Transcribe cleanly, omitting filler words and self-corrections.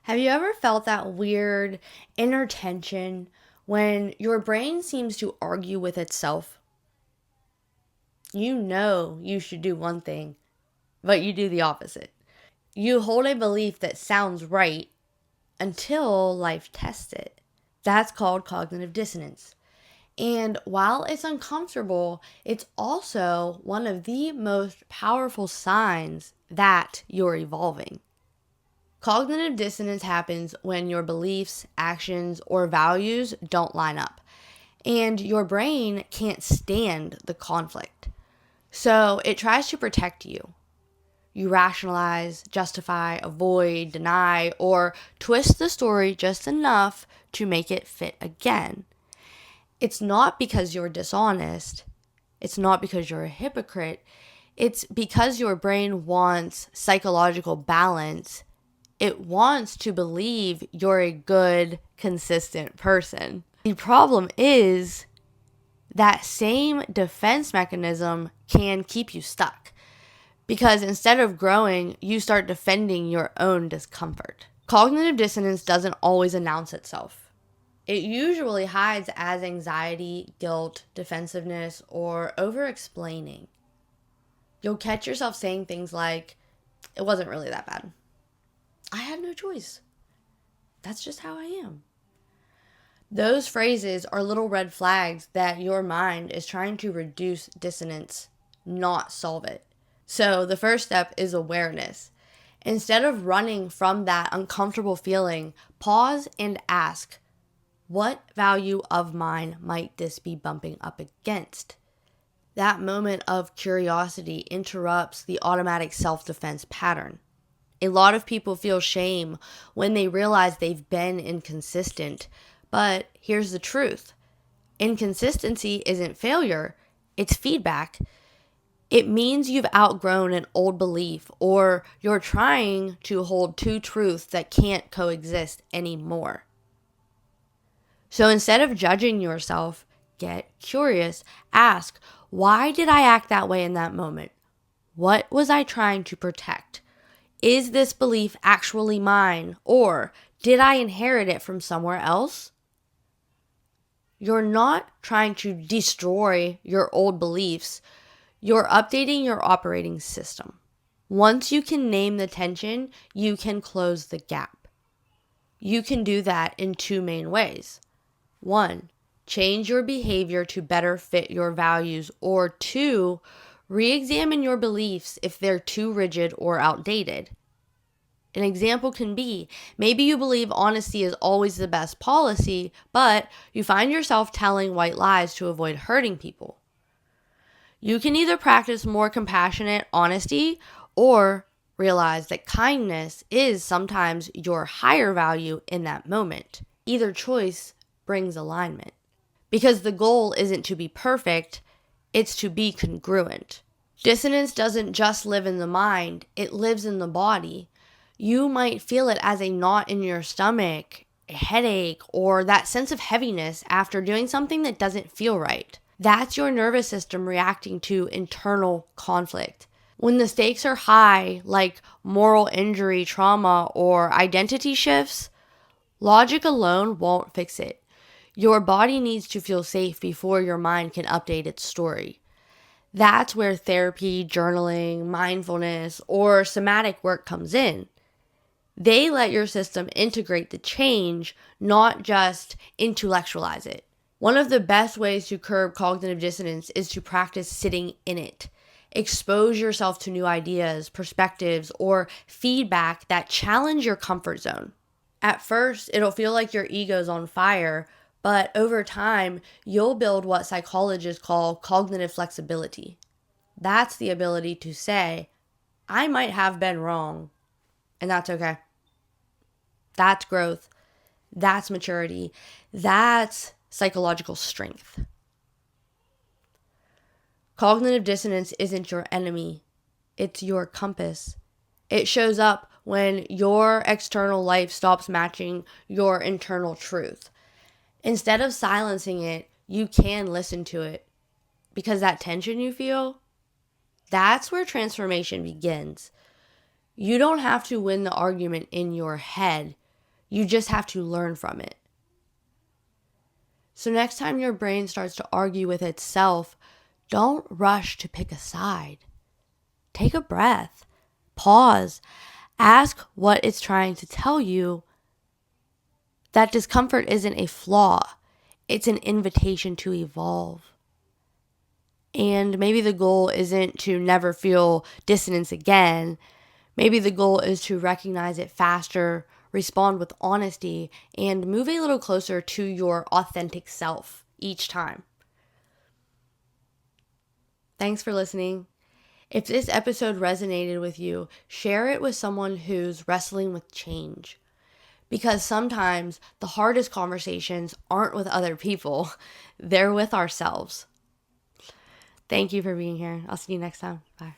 Have you ever felt that weird inner tension when your brain seems to argue with itself? You know you should do one thing, but you do the opposite. You hold a belief that sounds right until life tests it. That's called cognitive dissonance. And while it's uncomfortable, it's also one of the most powerful signs that you're evolving. Cognitive dissonance happens when your beliefs, actions, or values don't line up, and your brain can't stand the conflict. So it tries to protect you. You rationalize, justify, avoid, deny, or twist the story just enough to make it fit again. It's not because you're dishonest. It's not because you're a hypocrite. It's because your brain wants psychological balance. It wants to believe you're a good, consistent person. The problem is that same defense mechanism can keep you stuck because instead of growing, you start defending your own discomfort. Cognitive dissonance doesn't always announce itself. It usually hides as anxiety, guilt, defensiveness, or over-explaining. You'll catch yourself saying things like, "It wasn't really that bad. I had no choice. That's just how I am." Those phrases are little red flags that your mind is trying to reduce dissonance, not solve it. So the first step is awareness. Instead of running from that uncomfortable feeling, pause and ask, what value of mine might this be bumping up against? That moment of curiosity interrupts the automatic self-defense pattern. A lot of people feel shame when they realize they've been inconsistent. But here's the truth. Inconsistency isn't failure, it's feedback. It means you've outgrown an old belief or you're trying to hold two truths that can't coexist anymore. So instead of judging yourself, get curious. Ask, why did I act that way in that moment? What was I trying to protect? Is this belief actually mine, or did I inherit it from somewhere else? You're not trying to destroy your old beliefs. You're updating your operating system. Once you can name the tension, you can close the gap. You can do that in two main ways. 1, change your behavior to better fit your values, or 2, re-examine your beliefs if they're too rigid or outdated. An example can be, maybe you believe honesty is always the best policy, but you find yourself telling white lies to avoid hurting people. You can either practice more compassionate honesty or realize that kindness is sometimes your higher value in that moment. Either choice brings alignment. Because the goal isn't to be perfect, it's to be congruent. Dissonance doesn't just live in the mind, it lives in the body. You might feel it as a knot in your stomach, a headache, or that sense of heaviness after doing something that doesn't feel right. That's your nervous system reacting to internal conflict. When the stakes are high, like moral injury, trauma, or identity shifts, logic alone won't fix it. Your body needs to feel safe before your mind can update its story. That's where therapy, journaling, mindfulness, or somatic work comes in. They let your system integrate the change, not just intellectualize it. One of the best ways to curb cognitive dissonance is to practice sitting in it. Expose yourself to new ideas, perspectives, or feedback that challenge your comfort zone. At first, it'll feel like your ego's on fire, but over time, you'll build what psychologists call cognitive flexibility. That's the ability to say, I might have been wrong, and that's okay. That's growth. That's maturity. That's psychological strength. Cognitive dissonance isn't your enemy. It's your compass. It shows up when your external life stops matching your internal truth. Instead of silencing it, you can listen to it. Because that tension you feel, that's where transformation begins. You don't have to win the argument in your head. You just have to learn from it. So next time your brain starts to argue with itself, don't rush to pick a side. Take a breath. Pause. Ask what it's trying to tell you. That discomfort isn't a flaw. It's an invitation to evolve. And maybe the goal isn't to never feel dissonance again. Maybe the goal is to recognize it faster, respond with honesty, and move a little closer to your authentic self each time. Thanks for listening. If this episode resonated with you, share it with someone who's wrestling with change. Because sometimes the hardest conversations aren't with other people, they're with ourselves. Thank you for being here. I'll see you next time. Bye.